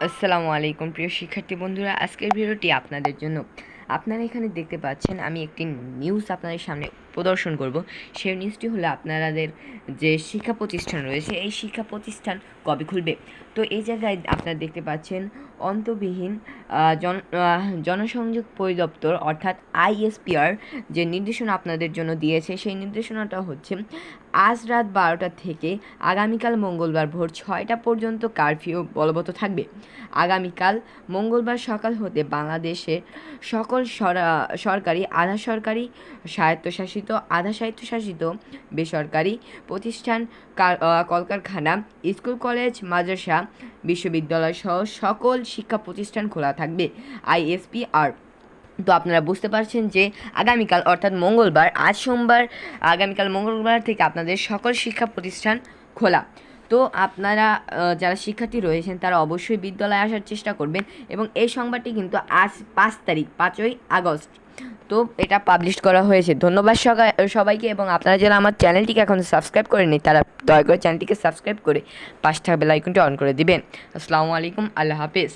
আসসালামু আলাইকুম প্রিয় শিক্ষার্থী বন্ধুরা, আজকের ভিডিওটি আপনাদের জন্য। আপনারা এখানে দেখতে পাচ্ছেন আমি একটি নিউজ আপনাদের সামনে প্রদর্শন করব। সেই নিউজটি হলো আপনাদের যে শিক্ষা প্রতিষ্ঠান রয়েছে এই শিক্ষা প্রতিষ্ঠান কবে খুলবে। তো এই জায়গায় আপনারা দেখতে পাচ্ছেন অন্তবিহীন জনসংযোগ পরিদপ্তর অর্থাৎ আইএসপিআর যে নির্দেশনা আপনাদের জন্য দিয়েছে সেই নির্দেশনাটা হচ্ছে আজ রাত 12টা থেকে আগামীকাল মঙ্গলবার ভোর 6টা পর্যন্ত কারফিউ বলবৎ থাকবে। আগামীকাল মঙ্গলবার সকাল হতে বাংলাদেশের সকল সরকারি, আধা সরকারি, স্বায়ত্তশাসিত, আধা স্বায়ত্তশাসিত, বেসরকারি প্রতিষ্ঠান, কলকারখানা, স্কুল, কলেজ, মাদ্রাসা, বিশ্ববিদ্যালয় সহ সকল শিক্ষা প্রতিষ্ঠান খোলা থাকবে আইএসপিআর। তো আপনারা বুঝতে পারছেন যে আগামীকাল অর্থাৎ মঙ্গলবার, আজ সোমবার, আগামীকাল মঙ্গলবার থেকে আপনাদের সকল শিক্ষা প্রতিষ্ঠান খোলা। তো আপনারা যারা শিক্ষার্থী রয়েছেন তারা অবশ্যই বিদ্যালয়ে আসার চেষ্টা করবেন এবং এই সংবাদটি কিন্তু আজ 5ই আগস্ট তো এটা পাবলিশ করা হয়েছে। ধন্যবাদ সবাইকে, এবং আপনারা যারা আমার চ্যানেলটিকে এখন সাবস্ক্রাইব করেনি তারা দয়া করে চ্যানেলটিকে সাবস্ক্রাইব করে পাশে থাকা বেল আইকনটি অন করে দিবেন। আসসালামু আলাইকুম, আল্লাহ হাফেজ।